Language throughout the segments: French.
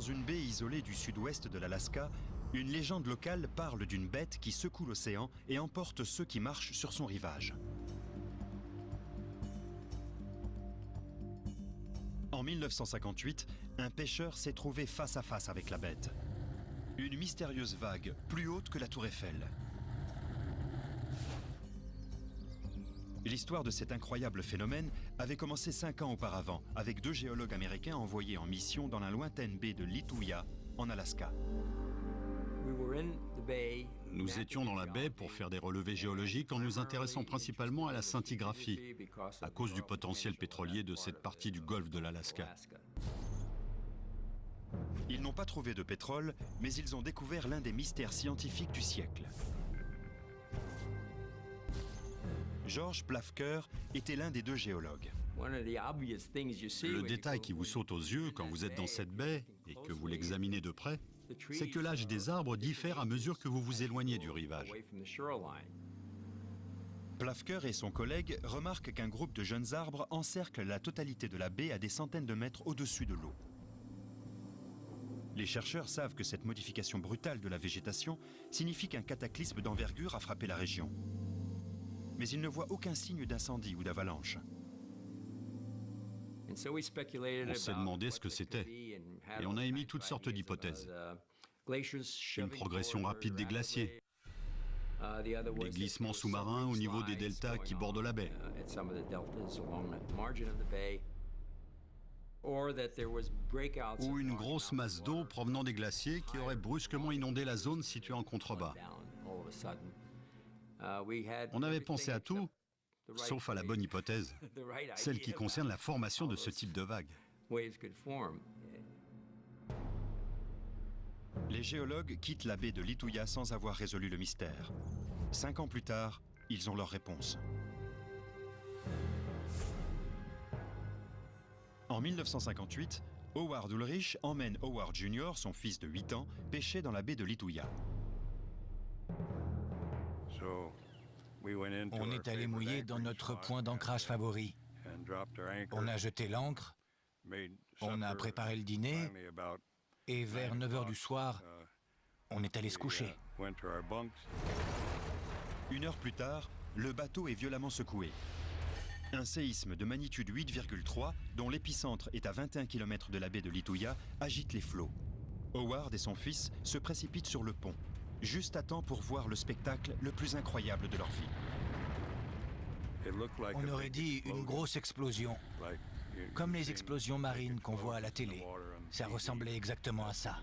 Dans une baie isolée du sud-ouest de l'Alaska, une légende locale parle d'une bête qui secoue l'océan et emporte ceux qui marchent sur son rivage. En 1958, un pêcheur s'est trouvé face à face avec la bête. Une mystérieuse vague, plus haute que la Tour Eiffel. L'histoire de cet incroyable phénomène avait commencé 5 ans auparavant, avec 2 géologues américains envoyés en mission dans la lointaine baie de Lituya, en Alaska. Nous étions dans la baie pour faire des relevés géologiques en nous intéressant principalement à la scintigraphie, à cause du potentiel pétrolier de cette partie du golfe de l'Alaska. Ils n'ont pas trouvé de pétrole, mais ils ont découvert l'un des mystères scientifiques du siècle. George Plafker était l'un des 2 géologues. Le détail qui vous saute aux yeux quand vous êtes dans cette baie et que vous l'examinez de près, c'est que l'âge des arbres diffère à mesure que vous vous éloignez du rivage. Plafker et son collègue remarquent qu'un groupe de jeunes arbres encercle la totalité de la baie à des centaines de mètres au-dessus de l'eau. Les chercheurs savent que cette modification brutale de la végétation signifie qu'un cataclysme d'envergure a frappé la région. Mais ils ne voient aucun signe d'incendie ou d'avalanche. On s'est demandé ce que c'était et on a émis toutes sortes d'hypothèses. Une progression rapide des glaciers, des glissements sous-marins au niveau des deltas qui bordent la baie, ou une grosse masse d'eau provenant des glaciers qui aurait brusquement inondé la zone située en contrebas. On avait pensé à tout, sauf à la bonne hypothèse, celle qui concerne la formation de ce type de vague. Les géologues quittent la baie de Lituya sans avoir résolu le mystère. 5 ans plus tard, ils ont leur réponse. En 1958, Howard Ulrich emmène Howard Jr., son fils de 8 ans, pêcher dans la baie de Lituya. On est allé mouiller dans notre point d'ancrage favori. On a jeté l'ancre, on a préparé le dîner, et vers 9 h du soir, on est allé se coucher. 1 heure plus tard, le bateau est violemment secoué. Un séisme de magnitude 8,3, dont l'épicentre est à 21 km de la baie de Lituya, agite les flots. Howard et son fils se précipitent sur le pont, juste à temps pour voir le spectacle le plus incroyable de leur vie. On aurait dit une grosse explosion, comme les explosions marines qu'on voit à la télé. Ça ressemblait exactement à ça.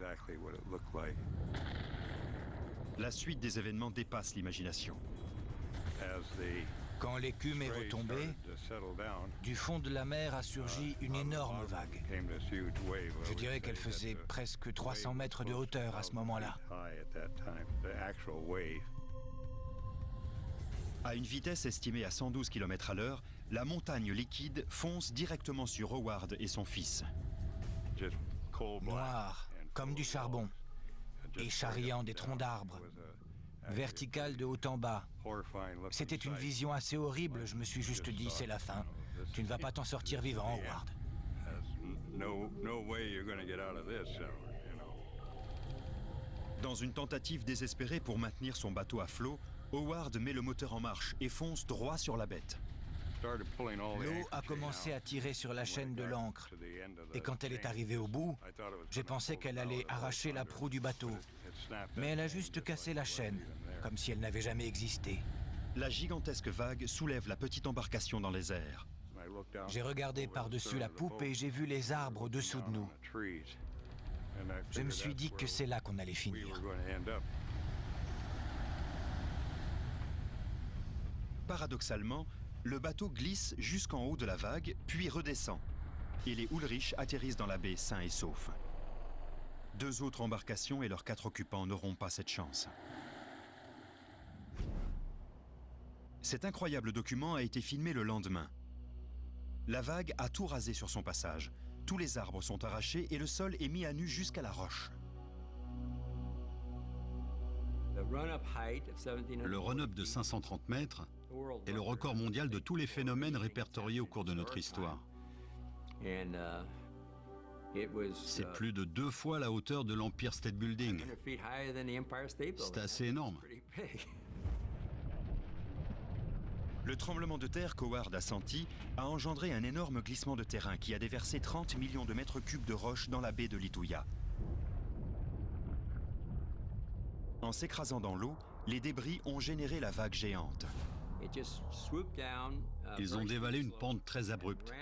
La suite des événements dépasse l'imagination. Quand l'écume est retombée, du fond de la mer a surgi une énorme vague. Je dirais qu'elle faisait presque 300 mètres de hauteur à ce moment-là. À une vitesse estimée à 112 km à l'heure, la montagne liquide fonce directement sur Howard et son fils. Noir, comme du charbon, et charriant des troncs d'arbres, vertical de haut en bas. C'était une vision assez horrible, je me suis juste dit, c'est la fin. Tu ne vas pas t'en sortir vivant, Howard. Dans une tentative désespérée pour maintenir son bateau à flot, Howard met le moteur en marche et fonce droit sur la bête. L'eau a commencé à tirer sur la chaîne de l'ancre. Et quand elle est arrivée au bout, j'ai pensé qu'elle allait arracher la proue du bateau. Mais elle a juste cassé la chaîne, comme si elle n'avait jamais existé. La gigantesque vague soulève la petite embarcation dans les airs. J'ai regardé par-dessus la poupe et j'ai vu les arbres au-dessous de nous. Je me suis dit que c'est là qu'on allait finir. Paradoxalement, le bateau glisse jusqu'en haut de la vague, puis redescend. Et les Ulrich atterrissent dans la baie sains et saufs. 2 autres embarcations et leurs 4 occupants n'auront pas cette chance. Cet incroyable document a été filmé le lendemain. La vague a tout rasé sur son passage. Tous les arbres sont arrachés et le sol est mis à nu jusqu'à la roche. Le run-up de 530 mètres est le record mondial de tous les phénomènes répertoriés au cours de notre histoire. C'est plus de 2 fois la hauteur de l'Empire State Building. C'est assez énorme. Le tremblement de terre qu'Howard a senti a engendré un énorme glissement de terrain qui a déversé 30 millions de mètres cubes de roches dans la baie de Lituya. En s'écrasant dans l'eau, les débris ont généré la vague géante. Ils ont dévalé une pente très abrupte.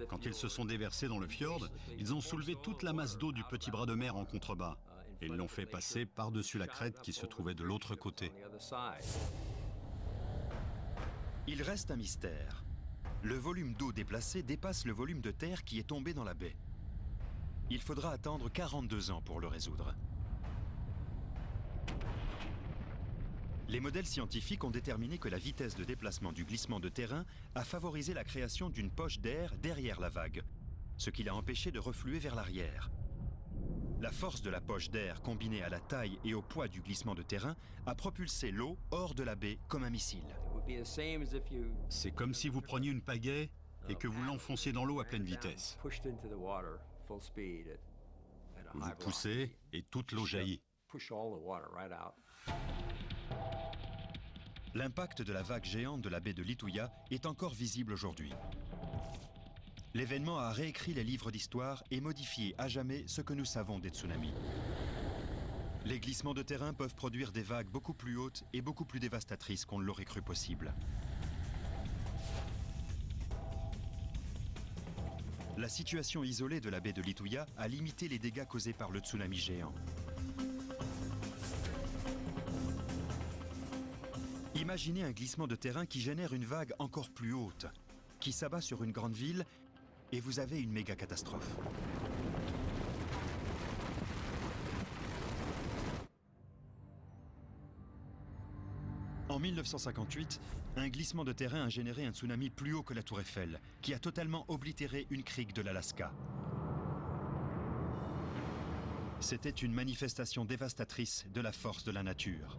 Quand ils se sont déversés dans le fjord, ils ont soulevé toute la masse d'eau du petit bras de mer en contrebas. Et ils l'ont fait passer par-dessus la crête qui se trouvait de l'autre côté. Il reste un mystère. Le volume d'eau déplacé dépasse le volume de terre qui est tombé dans la baie. Il faudra attendre 42 ans pour le résoudre. Les modèles scientifiques ont déterminé que la vitesse de déplacement du glissement de terrain a favorisé la création d'une poche d'air derrière la vague, ce qui l'a empêché de refluer vers l'arrière. La force de la poche d'air combinée à la taille et au poids du glissement de terrain a propulsé l'eau hors de la baie comme un missile. C'est comme si vous preniez une pagaie et que vous l'enfonciez dans l'eau à pleine vitesse. Vous poussez et toute l'eau jaillit. L'impact de la vague géante de la baie de Lituya est encore visible aujourd'hui. L'événement a réécrit les livres d'histoire et modifié à jamais ce que nous savons des tsunamis. Les glissements de terrain peuvent produire des vagues beaucoup plus hautes et beaucoup plus dévastatrices qu'on ne l'aurait cru possible. La situation isolée de la baie de Lituya a limité les dégâts causés par le tsunami géant. Imaginez un glissement de terrain qui génère une vague encore plus haute, qui s'abat sur une grande ville, et vous avez une méga catastrophe. En 1958, un glissement de terrain a généré un tsunami plus haut que la Tour Eiffel, qui a totalement oblitéré une crique de l'Alaska. C'était une manifestation dévastatrice de la force de la nature.